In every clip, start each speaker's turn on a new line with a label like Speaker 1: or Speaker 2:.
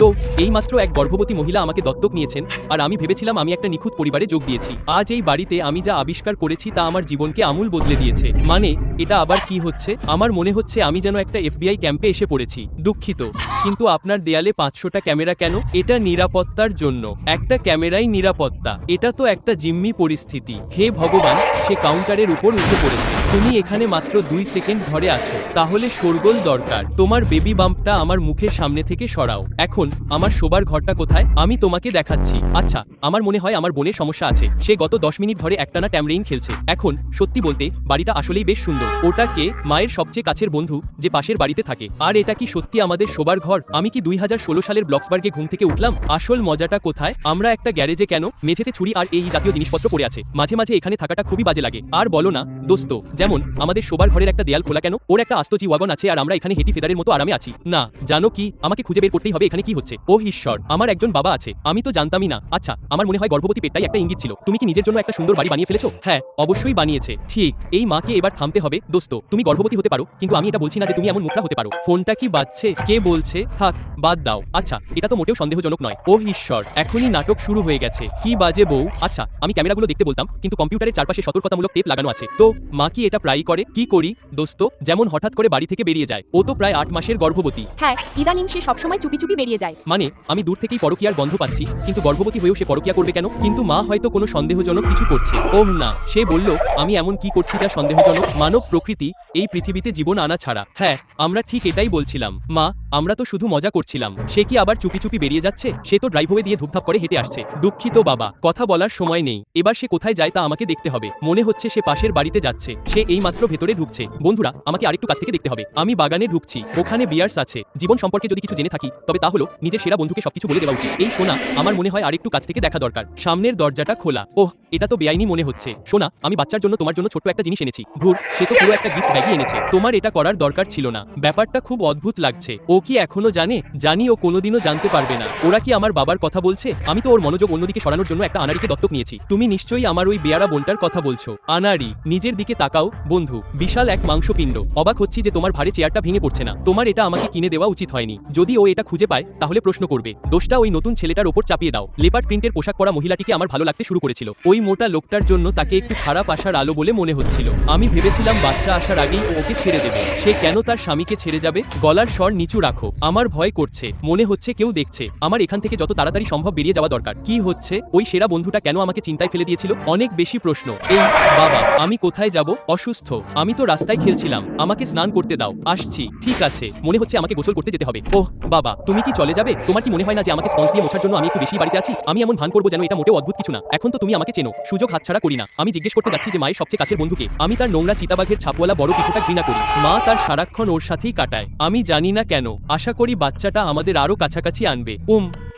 Speaker 1: তো এইমাত্র এক গর্ভবতী মহিলা আমাকে দত্তক নিয়েছেন, আর আমি ভেবেছিলাম আমি একটা নিখুঁত পরিবারে যোগ দিয়েছি। আজ এই বাড়িতে আমি যা আবিষ্কার করেছি তা আমার জীবনকে আমূল বদলে দিয়েছে। মানে এটা আবার কি হচ্ছে? আমার মনে হচ্ছে আমি যেন একটা এফবিআই ক্যাম্পে এসে পড়েছি। দুঃখিত, কিন্তু আপনার দেয়ালে 500টা ক্যামেরা কেন? এটা নিরাপত্তার জন্য। একটা ক্যামেরাই নিরাপত্তা? এটা তো একটা জিম্মি পরিস্থিতি। হে ভগবান, সে কাউন্টারের উপর উঠে পড়েছে। তুমি এখানে মাত্র 2 সেকেন্ড ধরে আছো, তাহলে শোরগোল দরকার। তোমার বেবি বাম্পটা আমার মুখের সামনে থেকে সরাও। এখন আমার শোবার ঘরটা কোথায় আমি তোমাকে দেখাচ্ছি। আচ্ছা, আমার মনে হয় আমার বোনের সমস্যা আছে। সে গত 10 মিনিট ধরে একটানা ট্যামরেইন খেলছে। এখন সত্যি বলতে বাড়িটা আসলেই বেশ সুন্দর। ওটা কে? মায়ের সবচেয়ে কাছের বন্ধু যে পাশের বাড়িতে থাকে। আর এটা কি সত্যি আমাদের শোবার ঘর? আমি কি 2016 সালের ব্লক্সবার্গে ঘুম থেকে উঠলাম? আসল মজাটা কোথায়? আমরা একটা গ্যারেজে কেন? মেঝেতে ছুরি আর এই জাতীয় জিনিসপত্র পড়ে আছে। মাঝে মাঝে এখানে থাকাটা খুবই বাজে লাগে। আর বলো না দোস্ত, যেমন আমাদের শোবার ঘরের একটা দেয়াল খোলা কেন? ওর একটা আস্ত জি ওয়াগন আছে আর আমরা এখানে হেঁটি ফেদারের মতো আরামে আছি। না, জানো কি, আমাকে খুঁজে বের করতেই হবে এখানে কি হচ্ছে। ও ঈশ্বর, আমার একজন বাবা আছে, আমি তো জানতামই না। আচ্ছা, আমার মনে হয় গর্ভবতী পেটটাই একটা ইঙ্গিত ছিল। তুমি কি নিজের জন্য একটা সুন্দর বাড়ি বানিয়ে ফেলেছো? হ্যাঁ, অবশ্যই বানিয়েছে। ঠিক, এই মাকে এবার থামতে হবে। দোস্ত, তুমি গর্ভবতী হতে পারো, কিন্তু আমি এটা বলছি না যে তুমি এমন মুখরা হতে পারো। ফোনটা কি বাজছে? কে বলছে? থাক, বাদ দাও। আচ্ছা, এটা তো মোটেও সন্দেহজনক নয়। ও ঈশ্বর, এখনই নাটক শুরু হয়ে গেছে। কি বাজে বউ। আচ্ছা, আমি ক্যামেরাগুলো দেখতে বলতাম, কিন্তু কম্পিউটারের চারপাশে সতর্কতামূলক টেপ লাগানো আছে। তো মা কি এটা প্রায়ই করে? কি করি দোস্ত? যেমন হঠাৎ করে বাড়ি থেকে বেরিয়ে যায়। ও তো প্রায় 8 মাসের গর্ভবতী।
Speaker 2: হ্যাঁ, ইদানিং সে সবসময় চুপি চুপি বেরিয়ে যায়।
Speaker 1: মানে আমি দূর থেকেই পরকীয়ার গন্ধ পাচ্ছি, কিন্তু গর্ভবতী হয়েও সে পরকীয়া করবে কেন? কিন্তু মা হয়তো কোনো সন্দেহজনক কিছু করছে। ওহ না, সে বলল আমি এমন কি করছি যা সন্দেহজনক? মানব প্রকৃতি এই পৃথিবীতে জীবন আনা ছাড়া। হ্যাঁ, আমরা ঠিক এটাই বলছিলাম। মা, আমরা তো শুধু মজা করছিলাম। সে কি আবার চুপি চুপি বেরিয়ে যাচ্ছে? সে তো ড্রাইভওয়ে দিয়ে ধুপধাপ করে হেঁটে আসছে। দুঃখিত বাবা, কথা বলার সময় নেই। এবার সে কোথায় যায় তা আমাকে দেখতে হবে। মনে হচ্ছে সে পাশের বাড়িতে যাচ্ছে। সে এইমাত্র ভেতরে ঢুকছে। বন্ধুরা, আমাকে আরেকটু কাছ থেকে দেখতে হবে। আমি বাগানে ঢুকছি, ওখানে বিয়ার্স আছে। জীবন সম্পর্কে যদি কিছু জেনে থাকি তবে তা হলো নিজের সেরা বন্ধুকে সবকিছু বলে দেওয়া উচিত। এই সোনা, আমার মনে হয় আরেকটু কাছ থেকে দেখা দরকার। সামনের দরজাটা খোলা। ওহ, এটা তো বেআইনি মনে হচ্ছে। সোনা, আমি বাচ্চার জন্য তোমার জন্য ছোট্ট একটা জিনিস এনেছি। ধুর, সে তো পুরো একটা গিফট ব্যাগই এনেছে। তোমার এটা করার দরকার ছিল না। ব্যাপারটা খুব অদ্ভুত লাগছে। ও কি এখনো জানে? জানি ও কোনোদিনও জানতে পারবে না। ওরা কি আমার বাবার কথা বলছে? আমি তো ওর মনোযোগ অন্যদিকে সরানোর জন্য একটা আনাড়িকে দত্তক নিয়েছি। তুমি নিশ্চয়ই আমার ওই বেয়ারা বোনটার কথা বলছো। আনাড়ি, নিজের দিকে তাকাও বন্ধু। বিশাল এক মাংসপিণ্ড। অবাক হচ্ছি যে তোমার ভারে চেয়ারটা ভেঙে পড়ছে না। তোমার এটা আমাকে কিনে দেওয়া উচিত হয়নি। যদি ও এটা খুঁজে পায় তাহলে প্রশ্ন করবে। দোষটা ওই নতুন ছেলেটার ওপর চাপিয়ে দাও। লেপার্ড প্রিন্টের পোশাক পরা মহিলাটিকে আমার ভালো লাগতে শুরু করেছিল। ওই মোটা লোকটার জন্য তাকে একটু খারাপ আসার আলো বলে মনে হচ্ছিল। আমি ভেবেছিলাম বাচ্চা আসার আগেই ও ওকে ছেড়ে দেবে। সে কেন তার স্বামীকে ছেড়ে যাবে? গলার স্বর নিচু রাখো। আমার ভয় করছে। মনে হচ্ছে কেউ দেখছে। আমার এখান থেকে যত তাড়াতাড়ি সম্ভব বেরিয়ে যাওয়া দরকার। কি হচ্ছে? ওই সেরা বন্ধুটা কেন আমাকে চিন্তায় ফেলে দিয়েছিল? অনেক বেশি প্রশ্ন। এই বাবা, আমি কোথায় যাব? অসুস্থ। আমি তো রাস্তায় খেলছিলাম। আমাকে স্নান করতে দাও। আসছি। ঠিক আছে, মনে হচ্ছে আমাকে গোসল করতে যেতে হবে। ওহ বাবা, তুমি কি চলে যাবে? তোমার কি মনে হয় না যে আমাকে স্পঞ্জ দিয়ে মোছার জন্য আমি একটু বেশি বাড়িতে আছি? আমি এমন ভান করবো যেন এটা মোটেও অদ্ভুত কিছু না। এখন তো তুমি আমাকে চেনো। সুযোগ হাতছাড়া করি না। আমি জিজ্ঞেস করতে যাচ্ছি যে মায়ের সবচেয়ে কাছের বন্ধুকে। আমি তার নোংরা চিতাবাঘের ছাপওয়ালা বড় পিঠোটা ঘৃণা করি। মা তার সারাক্ষণ ওর সাথেই কাটায়। আমি জানি না কেন। আশা করি বাচ্চাটা আমাদের আরো কাছাকাছি আনবে।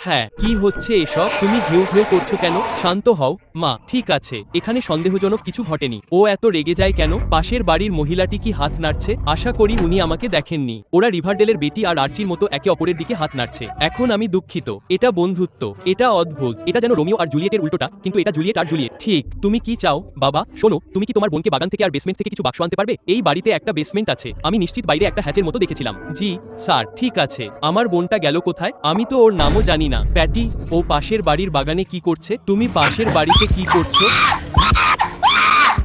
Speaker 1: হ্যাঁ, কি হচ্ছে এসব? তুমি ঘেউ ঘেউ করছো কেন? শান্ত হও মা। ঠিক আছে, এখানে সন্দেহজনক কিছু ঘটেনি। ও এত রেগে যায় কেন? পাশের বাড়ির মহিলাটি কি হাত নাড়ছে? আশা করি উনি আমাকে দেখেননি। ওরা রিভারডেলের বেটি আর আর্চির মতো একে অপরের দিকে হাত নাড়ছে। এখন আমি দুঃখিত। এটা বন্ধুত্ব। এটা অদ্ভুত। এটা যেন রোমিও আর জুলিয়েটের উল্টোটা, কিন্তু এটা জুলিয়েট আর জুলিয়েট। ঠিক, তুমি কি চাও বাবা? শোনো, তুমি কি তোমার বোনকে বাগান থেকে আর বেসমেন্ট থেকে কিছু বাক্স আনতে পারবে? এই বাড়িতে একটা বেসমেন্ট আছে। আমি নিশ্চিত বাইরে একটা হ্যাচের মতো দেখেছিলাম। জি স্যার। ঠিক আছে, আমার বোনটা গেল কোথায়? আমি তো ওর নামও জানি না। প্যাটি, ও পাশের বাড়ির বাগানে কি করছে? তুমি পাশের বাড়িতে কি করছো?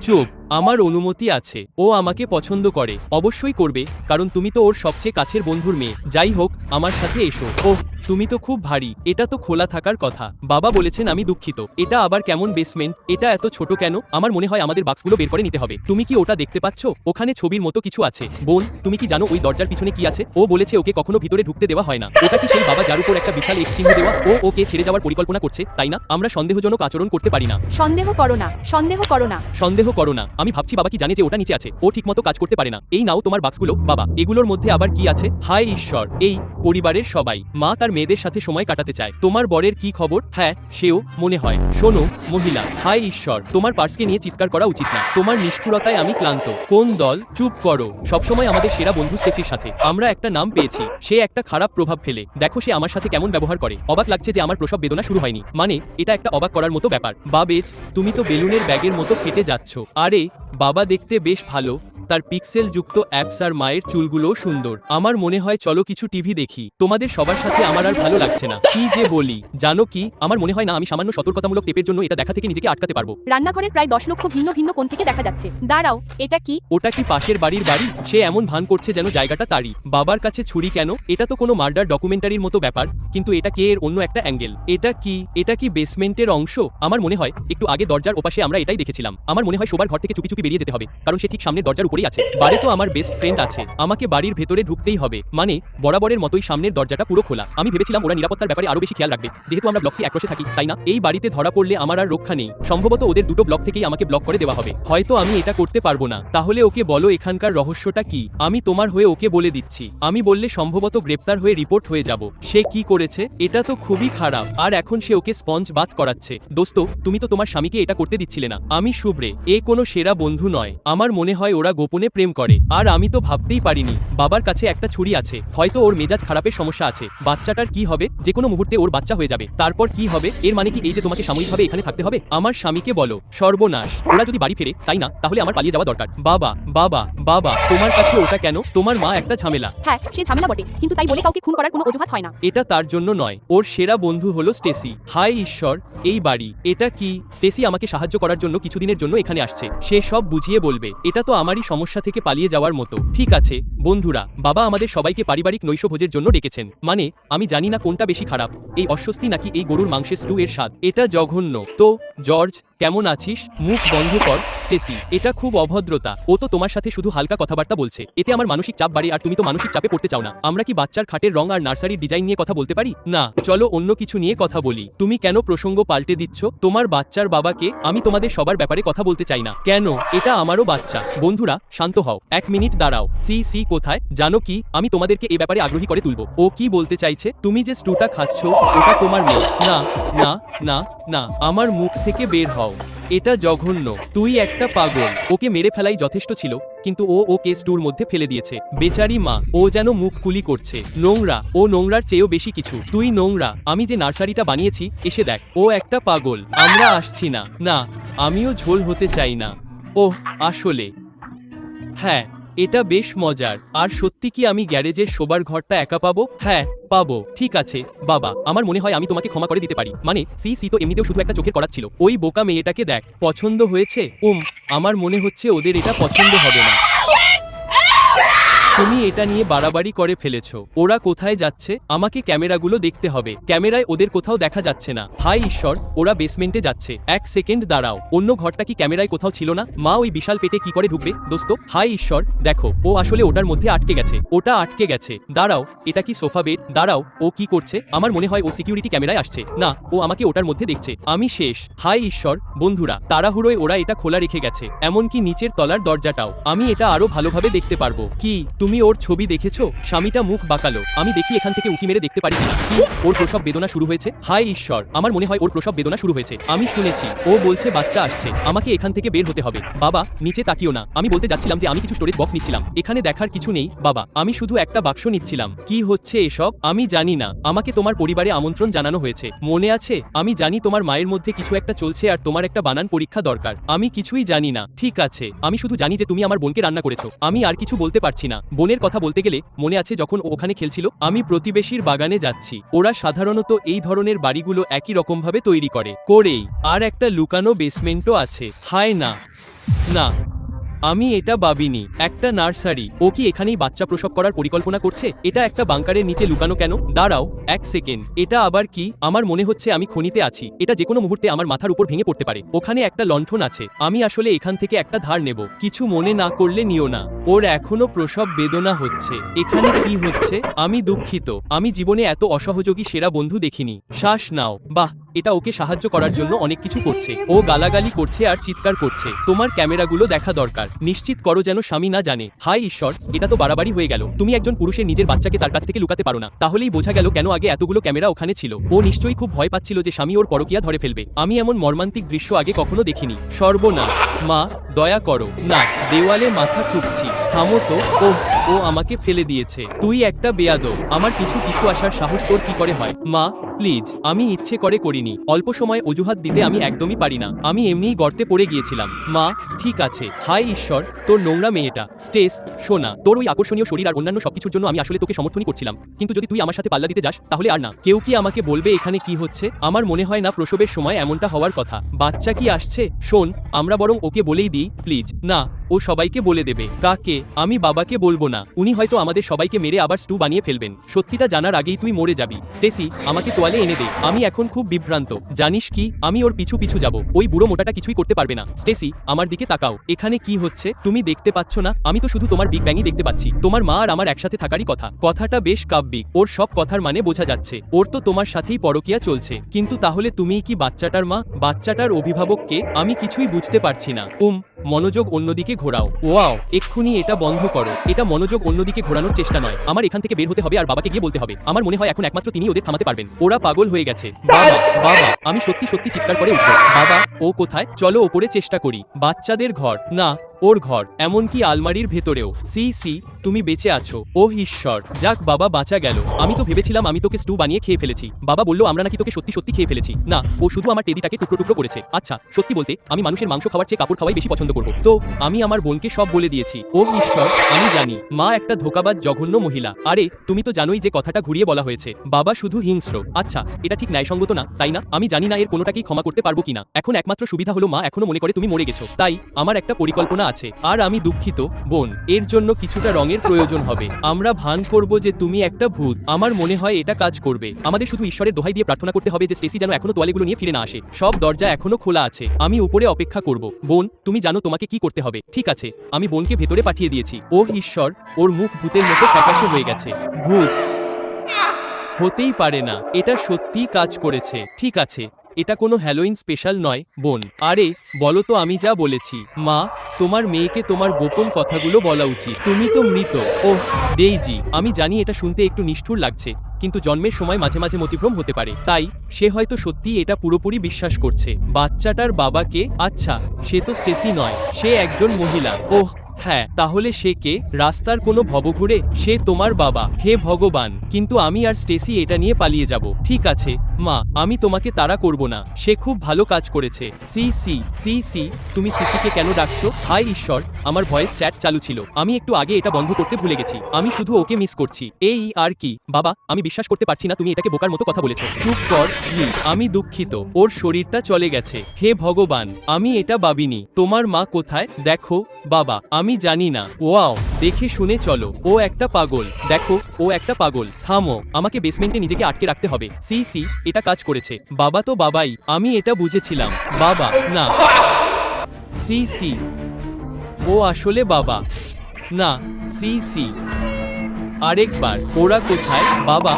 Speaker 1: চুপ। আমার অনুমতি আছে। ও আমাকে পছন্দ করে। অবশ্যই করবে, কারণ তুমি তো ওর সবচেয়ে কাছের বন্ধুর মেয়ে। যাই হোক, আমার সাথে এসো। ওহ, তুমি তো খুব ভারী। এটা তো খোলা থাকার কথা। বাবা বলেছেন। আমি দুঃখিত। এটা আবার কেমন বেসমেন্ট? এটা এত ছোট কেন? আমার মনে হয় আমাদের বাক্সগুলো বের করে নিতে হবে। তুমি কি ওটা দেখতে পাচ্ছ? ওখানে ছবির মতো কিছু আছে। বোন, তুমি কি জানো ওই দরজার পিছনে কি আছে? ও বলেছে ওকে কখনো ভিতরে ঢুকতে দেওয়া হয় না। ওটা কি সেই বাবা যার উপর একটা বিশাল এক্স চিহ্ন দেওয়া? ও ওকে ছেড়ে যাওয়ার পরিকল্পনা করছে, তাই না? আমরা সন্দেহজনক আচরণ করতে পারি না।
Speaker 2: সন্দেহ করো না, সন্দেহ করো না।
Speaker 1: সন্দেহ করো না। আমি ভাবছি বাবা কি জানে যে ওটা নিচে আছে? ও ঠিকমতো কাজ করতে পারে না। এই নাও তোমার বাক্সগুলো বাবা। এগুলোর মধ্যে আবার কি আছে? হায় ঈশ্বর, এই পরিবারের সবাই। মা তার মেয়েদের সাথে সময় কাটাতে চায়। তোমার বরের কি খবর? হ্যাঁ, সেও মনে হয়। শোনো মহিলা, হায় ঈশ্বর, তোমার পার্সকে নিয়ে চিৎকার করা উচিত না। তোমার নিষ্ঠুরতায় আমি ক্লান্ত। কোন দল? চুপ করো। সবসময় আমাদের সেরা বন্ধু স্টেসির সাথে আমরা একটা নাম পেয়েছি। সে একটা খারাপ প্রভাব ফেলে। দেখো সে আমার সাথে কেমন ব্যবহার করে। অবাক লাগছে যে আমার প্রসব বেদনা শুরু হয়নি। মানে এটা একটা অবাক করার মতো ব্যাপার। বাবেজ, তুমি তো বেলুনের ব্যাগের মতো ফেটে যাচ্ছ। আরে বাবা দেখতে বেশ ভালো। তার পিক্সেল যুক্ত অ্যাপস আর মায়ের চুলগুলোও সুন্দর। আমার মনে হয় চলো কিছু টিভি দেখি। তোমাদের সবার সাথে আমার আমার আর ভালো লাগছে না। কি যে বলি জানো কি, আমার মনে হয় না আমি সামান্য সতর্কতামূলক টেপের জন্য এটা দেখা থেকে নিজেকে আটকাতে পারবো।
Speaker 2: রান্নাঘরের প্রায় 10 লক্ষ ভিন্ন ভিন্ন কোণ থেকে দেখা যাচ্ছে। দাঁড়াও, এটা কি?
Speaker 1: ওটা কি পাশের বাড়ির বাড়ি? সে এমন ভান করছে যেন জায়গাটা তারই। বাবার কাছে ছুরি কেন? এটা তো কোনো মার্ডার ডকুমেন্টারির মতো ব্যাপার, কিন্তু এটা কে এর অন্য একটা অ্যাঙ্গেল। এটা কি বেসমেন্টের অংশ? আমার মনে হয় একটু আগে দরজার ওপাশে আমরা এটাই দেখেছিলাম। আমার মনে হয় শোবার ঘর থেকে চুপি চুপি বেরিয়ে যেতে হবে, কারণ সে ঠিক সামনের দরজার উপরেই আছে। বারে তো আমার বেস্ট ফ্রেন্ড আছে, আমাকে বাড়ির ভেতরে ঢুকতেই হবে। মানে বরাবরের মতোই সামনের দরজাটা পুরো খোলা। আমি ভেবেছিলাম ওরা নিরাপত্তার ব্যাপারে আরো বেশি খেয়াল রাখবে, যেহেতু আমরা ব্লক সি একপাশে থাকি, তাই না? এই বাড়িতে ধরা পড়লে আমার আর রক্ষা নেই। সম্ভবত ওদের দুটো ব্লক থেকেই আমাকে ব্লক করে দেওয়া হবে। হয়তো আমি এটা করতে পারবো না। তাহলে ওকে বলো এখানকার রহস্যটা কি। আমি তোমার হয়ে ওকে বলে দিচ্ছি। আমি বললে সম্ভবত গ্রেপ্তার হয়ে রিপোর্ট হয়ে যাব। সে কি করেছে? এটা তো খুবই খারাপ। আর এখন সে ওকে স্পঞ্জ বাথ করাচ্ছে। দোস্ত, তুমি তো তোমার স্বামীকে এটা করতে দিচ্ছিলে না। আমি শুভ্রে, এ কোনো সেরা বন্ধু নয়। আমার মনে হয় ওরা গোপনে প্রেম করে, আর আমি তো ভাবতেই পারিনি। বাবার কাছে একটা ছুরি আছে, হয়তো ওর মেজাজ খারাপের সমস্যা আছে। বাচ্চাটার কি হবে? যে কোনো মুহূর্তে ওর বাচ্চা হয়ে যাবে। তারপর কি হবে? এর মানে কি এই যে তোমাকে সাময়িকভাবে এখানে থাকতে হবে? আমার স্বামীকে বলো। সর্বনাশ, ওরা যদি বাড়ি ফেরে, তাই না? তাহলে আমার পালিয়ে যাওয়া দরকার। বাবা বাবা বাবা, তোমার কাছে ওটা কেন? তোমার মা একটা ঝামেলা।
Speaker 2: হ্যাঁ, সে ঝামেলা বটে, কিন্তু তাই বলে কাউকে খুন করার কোনো অজুহাত হয় না।
Speaker 1: এটা তার জন্য নয়, ওর সেরা বন্ধু হলো স্টেসি। হায় ঈশ্বর, এই বাড়ি এটা কি? স্টেসি আমাকে সাহায্য করার জন্য কিছুদিনের জন্য এখানে আসছে। সে সব বুঝিয়ে বলবে। এটা তো আমারই সমস্যা থেকে পালিয়ে যাওয়ার মতো। ঠিক আছে বন্ধুরা, বাবা আমাদের সবাইকে পারিবারিক নৈশভোজের জন্য ডেকেছেন। মানে আমি জানি না কোনটা বেশি খারাপ, এই অস্বস্তি নাকি এই গরুর মাংসের স্টু এর স্বাদ। এটা জঘন্য। তো জর্জ, কেমন আছিস? মুখ বন্ধ কর। স্টেসি, এটা খুব অভদ্রতা। ও তো তোমার সাথে শুধু হালকা কথাবার্তা বলছে, এতে আমার মানসিক চাপ বাড়ে, আর তুমি তো মানসিক চাপে পড়তে চাও না। আমরা কি বাচ্চার খাটের রং আর নার্সারির ডিজাইন নিয়ে কথা বলতে পারি? না, চলো অন্য কিছু নিয়ে কথা বলি। তুমি কেন প্রসঙ্গ পাল্টে দিচ্ছ? তোমার বাচ্চার বাবাকে? আমি তোমাদের সবার ব্যাপারে কথা বলতে চাই না। কেন? এটা আমারও বাচ্চা। বন্ধুরা শান্ত হও, 1 মিনিট দাঁড়াও। সি কোথায়? জানো কি, আমি তোমাদেরকে এই ব্যাপারে আগ্রহী করে তুলবো। ও কি বলতে চাইছে? তুমি যে স্টুটা খাচ্ছ, ওটা তোমার মেয়ে? না না না না, আমার মুখ থেকে বের হও। এটা জঘন্য। তুই একটা পাগল। ওকে মেরে ফেলাই যথেষ্ট ছিল, কিন্তু ও ওকে স্টুর মধ্যে ফেলে দিয়েছে। বেচারি মা, ও যেন মুখ কুলি করছে। নোংরা। ও নোংরার চেয়েও বেশি কিছু। তুই নোংরা। আমি যে নার্সারিটা বানিয়েছি, এসে দেখ। ও একটা পাগল। আমরা আসছি না। না, আমিও ঝোল হতে চাই না। ওহ, আসলে হ্যাঁ, এটা বেশ মজার। আর সত্যি কি আমি গ্যারেজের শোবার ঘরটা একা পাবো? হ্যাঁ পাবো। ঠিক আছে বাবা, আমার মনে হয় আমি তোমাকে ক্ষমা করে দিতে পারি। মানে সি তো এমনিতেও শুধু একটা চোখের করাত ছিল। ওই বোকা মেয়েটাকে দেখ। পছন্দ হয়েছে? আমার মনে হচ্ছে ওদের এটা পছন্দ হবে না। তুমি এটা নিয়ে বাড়াবাড়ি করে ফেলেছো। ওরা কোথায় যাচ্ছে? আমাকে ক্যামেরাগুলো দেখতে হবে। ক্যামেরায় ওদের কোথাও দেখা যাচ্ছে না। হায় ঈশ্বর, ওরা বেসমেন্টে যাচ্ছে। 1 সেকেন্ড দাঁড়াও, অন্য ঘরটা কি ক্যামেরায় কোথাও ছিল না? মা ওই বিশাল পেটে কি করে ঢুকবে? দোস্ত, হায় ঈশ্বর, দেখো ও আসলে ওটার মধ্যে আটকে গেছে। ওটা আটকে গেছে। দাঁড়াও, এটা কি সোফা বেড? দাঁড়াও, ও কি করছে? আমার মনে হয় ও সিকিউরিটি ক্যামেরায় আসছে। না, ও আমাকে ওটার মধ্যে দেখছে। আমি শেষ। হায় ঈশ্বর, বন্ধুরা তাড়াহুড়োয় ওরা এটা খোলা রেখে গেছে, এমনকি নিচের তলার দরজাটাও। আমি এটা আরো ভালোভাবে দেখতে পারবো। কি তুমি ওর ছবি দেখেছো? স্বামীটা মুখ বাঁকালো। আমি দেখি এখান থেকে উকি মেরে দেখতে পারি কিনা। কি ওর প্রসব বেদনা শুরু হয়েছে? হায় ঈশ্বর, আমার মনে হয় ওর প্রসব বেদনা শুরু হয়েছে। আমি শুনেছি ও বলছে বাচ্চা আসছে। আমাকে এখান থেকে বের হতে হবে। বাবা নিচে তাকিও না। আমি বলতে যাচ্ছিলাম যে আমি কিছু স্টোরেজ বক্স নিচ্ছিলাম। এখানে দেখার কিছু নেই বাবা, আমি শুধু একটা বাক্স নিচ্ছিলাম। কি হচ্ছে এসব? আমি জানি না। আমাকে তোমার পরিবারে আমন্ত্রণ জানানো হয়েছে, মনে আছে? আমি জানি তোমার মায়ের মধ্যে কিছু একটা চলছে আর তোমার একটা বানান পরীক্ষা দরকার। আমি কিছুই জানি না। ঠিক আছে, আমি শুধু জানি যে তুমি আমার বোনকে রান্না করেছো। আমি আর কিছু বলতে পারছি না। বোনের কথা বলতে গেলে মনে আছে যখন ও ওখানে খেলছিল? আমি প্রতিবেশীর বাগানে যাচ্ছি। ওরা সাধারণত এই ধরনের বাড়িগুলো একই রকমভাবে তৈরি করেই। আর একটা লুকানো বেসমেন্টও আছে। হায় না না, আমি এটা ভাবিনি। একটা নার্সারি। ও কি এখানেই বাচ্চা প্রসব করার পরিকল্পনা করছে? এটা একটা বাংকারের নিচে লুকানো কেন? দাঁড়াও 1 সেকেন্ড, এটা আবার কি? আমার মনে হচ্ছে আমি খনিতে আছি। এটা যে কোনো মুহূর্তে আমার মাথার উপর ভেঙে পড়তে পারে। ওখানে একটা লণ্ঠন আছে। আমি আসলে এখান থেকে একটা ধার নেব। কিছু মনে না করলে নিও না। ওর এখনো প্রসব বেদনা হচ্ছে। এখানে কি হচ্ছে? আমি দুঃখিত। আমি জীবনে এত অসহযোগী সেরা বন্ধু দেখিনি। শ্বাস নাও। বাহ, এটা ওকে সাহায্য করার জন্য অনেক কিছু করছে। ও গালাগালি করছে আর চিৎকার করছে। তোমার ক্যামেরাগুলো দেখা দরকার। নিশ্চিত করো যেন স্বামী না জানে। হায় ঈশ্বর, এটা তো বাড়াবাড়ি হয়ে গেল। তুমি একজন পুরুষের নিজের বাচ্চাকে তার কাছ থেকে লুকাতে পারো না। তাহলেই বোঝা গেল কেন আগে এতগুলো ক্যামেরা ওখানে ছিল। ও নিশ্চয়ই খুব ভয় পাচ্ছিল যে স্বামী ওর পরকীয়া ধরে ফেলবে। আমি এমন মর্মান্তিক দৃশ্য আগে কখনো দেখিনি। সর্বনাশ। মা দয়া করো না, দেওয়ালে মাথা ঠুকছি। থামো তো। ওহ, ও আমাকে ফেলে দিয়েছে। তুই একটা বেয়াদব। আমার কিছু কিছু আসার সাহস তোর কি করে হয়? মা প্লিজ, আমি ইচ্ছে করে করিনি। অল্প সময় অজুহাত দিতে আমি একদমই পারি না। আমি এমনিই গর্তে পড়ে গিয়েছিলাম। মা ঠিক আছে। হায় ঈশ্বর, তোর নোংরা মেয়েটা। স্টেস, শোনা, তোর ওই আকর্ষণীয় শরীর আর অন্যান্য সবকিছুর জন্য আমি আসলে তোকে সমর্থনই করছিলাম, কিন্তু যদি তুই আমার সাথে পাল্লা দিতে যাস তাহলে আর না। কেউ কি আমাকে বলবে এখানে কি হচ্ছে? আমার মনে হয় না প্রসবের সময় এমনটা হওয়ার কথা। বাচ্চা কি আসছে? শোন, আমরা বরং ওকে বলেই দিই প্লিজ। না, ও সবাইকে বলে দেবে। কাকে? আমি বাবাকে বলবো না। উনি হয়তো আমাদের সবাইকে মেরে আবার স্টু বানিয়ে ফেলবেন। সত্যিটা জানার আগেই তুই মরে যাবি। স্টেসি, আমাকে তোয়ালে এনে দে। আমি এখন খুব বিভ্রান্ত। জানিস কি, আমি ওর পিছু পিছু যাব। ওই বুড়ো মোটাটা কিছুই করতে পারবে না। স্টেসি, আমার দিকে তাকাও। এখানে কি হচ্ছে তুমি দেখতে পাচ্ছ না? আমি তো শুধু তোমার বিগ ব্যাংই দেখতে পাচ্ছি। তোমার মা আর আমার একসাথে থাকারই কথা। কথাটা বেশ কাব্যিক। ওর সব কথার মানে বোঝা যাচ্ছে ওর তো তোমার সাথেই পরকীয়া চলছে। কিন্তু তাহলে তুমিই কি বাচ্চাটার মা? বাচ্চাটার অভিভাবক কে? আমি কিছুই বুঝতে পারছি না। মনোযোগ অন্যদিকে ঘোরাও। ওয়াও, এক্ষুনি এটা বন্ধ করো। এটা মনোযোগ অন্যদিকে ঘোরানোর চেষ্টা নয়। আমার এখান থেকে বের হতে হবে আর বাবাকে গিয়ে বলতে হবে। আমার মনে হয় এখন একমাত্র তিনি ওদের থামাতে পারবেন। ওরা পাগল হয়ে গেছে। বাবা, বাবা, আমি সত্যি সত্যি চিৎকার করে উঠব। বাবা, ও কোথায়? চলো ওপরে চেষ্টা করি। বাচ্চাদের ঘর না, ওর ঘর, এমনকি আলমারির ভেতরেও। সি, তুমি বেঁচে আছো। ওহ ঈশ্বর, যাক বাবা, বাঁচা গেল। আমি তো ভেবেছিলাম আমি তোকে স্টু বানিয়ে খেয়ে ফেলেছি। বাবা বলল আমরা নাকি তোকে সত্যি সত্যি খেয়ে ফেলেছি। না, ও শুধু আমার টেডিটাকে টুকরো টুকরো করেছে। আচ্ছা, সত্যি বলতে আমি মানুষের মাংস খাওয়ার চেয়ে কাপড় খাওয়াই বেশি পছন্দ করব। তো আমি আমার বোনকে সব বলে দিয়েছি। ওহ ঈশ্বর, আমি জানি মা একটা ধোঁকাবাজ জঘন্য মহিলা। আরে তুমি তো জানোই যে কথাটা ঘুরিয়ে বলা হয়েছে। বাবা শুধু হিংস্র। আচ্ছা, এটা ঠিক ন্যায়সঙ্গত না, তাই না? আমি জানি না এর কোনোটাকেই ক্ষমা করতে পারবো কিনা। এখন একমাত্র সুবিধা হলো মা এখনো মনে করে তুমি মরে গেছো। তাই আমার একটা পরিকল্পনা আছে। আর আমি দুঃখিত বোন, এর জন্য কিছুটা রঙের প্রয়োজন হবে। আমরা ভান করব যে তুমি একটা ভূত। আমার মনে হয় এটা কাজ করবে। আমাদের শুধু ঈশ্বরের দোহাই দিয়ে প্রার্থনা করতে হবে যে স্টেসি যেন এখনো তোয়ালেগুলো নিয়ে ফিরে না আসে। সব দরজা এখনো খোলা আছে। আমি উপরে অপেক্ষা করব। বোন, তুমি জানো তোমাকে কি করতে হবে। ঠিক আছে, আমি বোনকে ভেতরে পাঠিয়ে দিয়েছি। ওহ ঈশ্বর, ওর মুখ ভূতের মতো ফ্যাকাশে হয়ে গেছে। ভূত হতেই পারে না। এটা সত্যিই কাজ করেছে। ঠিক আছে, এটা কোনো হ্যালোইন স্পেশাল নয় বোন। আরে বলো তো আমি যা বলেছি। মা, তোমার মেয়েকে তোমার গোপন কথাগুলো বলা উচিত। তুমি তো মৃত। ওহ ডেইজি, আমি জানি এটা শুনতে একটু নিষ্ঠুর লাগছে, কিন্তু জন্মের সময় মাঝে মাঝে মতিভ্রম হতে পারে। তাই সে হয়তো সত্যি এটা পুরোপুরি বিশ্বাস করছে। বাচ্চাটার বাবাকে? আচ্ছা, সে তো স্টেসি নয়, সে একজন মহিলা। ওহ হ্যাঁ, তাহলে সে কে? রাস্তার কোনো ভবঘুরে? সে তোমার বাবা। হে ভগবান, কিন্তু আমি আর স্টেসি এটা নিয়ে পালিয়ে যাব। ঠিক আছে মা, আমি তোমাকে তাড়া করব না। সে খুব ভালো কাজ করেছে। সি, তুমি সিসিকে কেন ডাকছো? হায় ঈশ্বর, আমার ভয়েস চ্যাট চালু ছিল। আমি একটু আগে এটা বন্ধ করতে ভুলে গেছি। আমি শুধু ওকে মিস করছি। এই আর কি। বাবা, আমি বিশ্বাস করতে পারছি না তুমি এটাকে বোকার মতো কথা বলেছো। চুপ কর প্লিজ। আমি দুঃখিত, ওর শরীরটা চলে গেছে। হে ভগবান, আমি এটা ভাবিনি। তোমার মা কোথায়? দেখো বাবা, আমি জানি না। ওয়াও, দেখে শুনে চলো। ও একটা পাগল। দেখো, ও একটা পাগল। থামো, আমাকে বেসমেন্টে নিজেকে আটকে রাখতে হবে। সি, এটা কাজ করেছে। বাবা তো বাবাই, আমি এটা বুঝেছিলাম। বাবা না। সি, ও আসলে বাবা না। সি, আরেকবার। ওরা কোথায়? বাবা,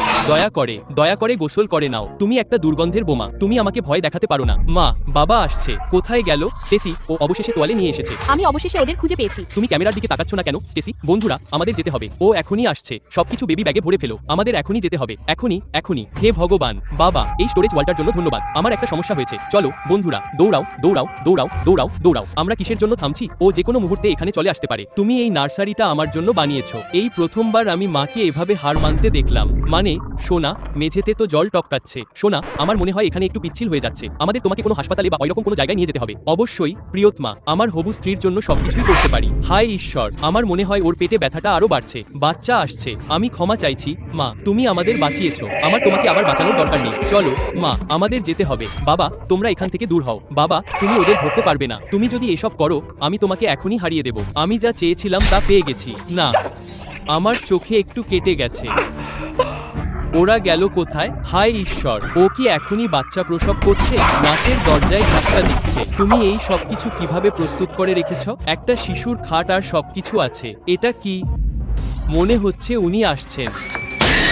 Speaker 1: দয়া করে গোসল করে নাও। তুমি একটা দুর্গন্ধের বোমা। তুমি আমাকে ভয় দেখাতে পারো না। মা, বাবা আসছে। কোথায় গেল? স্টেসি, ও অবশেষে তোয়ালে নিয়ে এসেছে।
Speaker 2: আমি অবশেষে ওদের খুঁজে পেয়েছি।
Speaker 1: তুমি ক্যামেরার দিকে তাকাচ্ছ না কেন? স্টেসি, বন্ধুরা, আমাদের যেতে হবে। ও এখনই আসছে। সবকিছু বেবি ব্যাগে ভরে ফেলো। আমাদের এখনই যেতে হবে। এখনই। হে ভগবান। বাবা, এই স্টোরেজ ওয়ালটার জন্য ধন্যবাদ। আমার একটা সমস্যা হয়েছে। চলো বন্ধুরা, দৌড়াও। আমরা কিসের জন্য থামছি? ও যে কোনো মুহূর্তে এখানে চলে আসতে পারে। তুমি এই নার্সারিটা আমার জন্য বানিয়েছো। এই প্রথমবার আমি মাকে এভাবে হার মানতে দেখলাম। মানে সোনা, মেঝেতে তো জল টপকাচ্ছে। সোনা, আমার মনে হয় এখানে একটু পিচ্ছিল হয়ে যাচ্ছে। আমাদের তোমাকে কোনো হাসপাতালে বা ওইরকম কোনো জায়গায় নিয়ে যেতে হবে। অবশ্যই প্রিয়তমা, আমার হবু স্ত্রীর জন্য সবকিছুই করতে পারি। হায় ঈশ্বর, আমার মনে হয় ওর পেটে ব্যথাটা আরো বাড়ছে। বাচ্চা আসছে। আমি ক্ষমা চাইছি মা, তুমি আমাদের বাঁচিয়েছো। আমার তোমাকে আবার বাঁচানোর দরকার নেই। চলো মা, আমাদের যেতে হবে। বাবা, তোমরা এখান থেকে দূর হও। বাবা, তুমি ওদের ধরতে পারবে না। তুমি যদি এসব করো, আমি তোমাকে এখনই হারিয়ে দেব। আমি যা চেয়েছিলাম তা পেয়ে গেছি। না, আমার চোখে একটু কেটে গেছে। ওরা গেল কোথায়? হায় ঈশ্বর, ও কি এখনই বাচ্চা প্রসব করছে? নাচের দরজায় ধাক্কা দিচ্ছে। তুমি এই সবকিছু কিভাবে প্রস্তুত করে রেখেছ? একটা শিশুর খাট আর সবকিছু আছে। এটা কি? মনে হচ্ছে উনি আসছেন।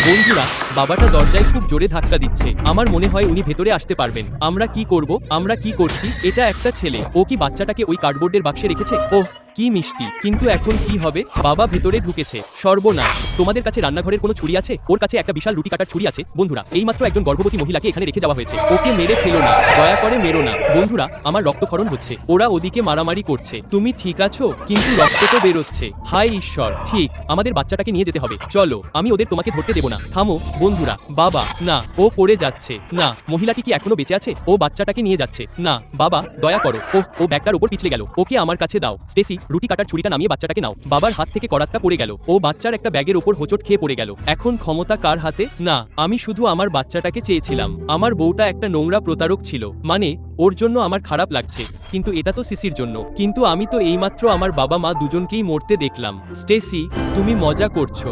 Speaker 1: বন্ধুরা, বাবাটা দরজায় খুব জোরে ধাক্কা দিচ্ছে। আমার মনে হয় উনি ভেতরে আসতে পারবেন। আমরা কি করব? আমরা কি করছি? এটা একটা ছেলে। ও কি বাচ্চাটাকে ওই কার্ডবোর্ডের বাক্সে রেখেছে? ওহ কি মিষ্টি, কিন্তু এখন কি হবে? বাবা ভেতরে ঢুকেছে। সর্বনাশ। তোমাদের কাছে রান্নাঘরের কোনো ছুরি আছে? ওর কাছে একটা বিশাল রুটি কাটার ছুরি আছে। বন্ধুরা, এইমাত্র একজন গর্ভবতী মহিলাকে এখানে রেখে যাওয়া হয়েছে। ওকে মেরে ফেলো না, দয়া করে মেরো না। বন্ধুরা, আমার রক্তক্ষরণ হচ্ছে। ওরা ওদিকে মারামারি করছে। তুমি ঠিক আছো? কিন্তু রক্ত তো বেরোচ্ছে। হায় ঈশ্বর। ঠিক, আমাদের বাচ্চাটাকে নিয়ে যেতে হবে। চলো, আমি ওদের তোমাকে ধরতে দেব না। থামো বন্ধুরা। বাবা, না, ও পড়ে যাচ্ছে। না, মহিলাটি কি এখনো বেঁচে আছে? ও বাচ্চাটাকে নিয়ে যাচ্ছে। না বাবা, দয়া করো। ও ব্যাগটার উপর পিছলে গেল। ওকে আমার কাছে দাও। স্টেসি, রুটি কাটার ছুরিটা নামিয়ে বাচ্চাটাকে নাও। বাবার হাত থেকে করাতটা পড়ে গেল। ও বাচ্চার একটা ব্যাগের উপর হোঁচট খেয়ে পড়ে গেল। এখন ক্ষমতা কার হাতে? না, আমি শুধু আমার বাচ্চাটাকে চেয়েছিলাম। আমার বউটা একটা নোংরা প্রতারক ছিল। মানে, ওর জন্য আমার খারাপ লাগছে, কিন্তু এটা তো সিসির জন্য। কিন্তু আমি তো এইমাত্র আমার বাবা মা দুজনকেই মরতে দেখলাম। স্টেসি, তুমি মজা করছো।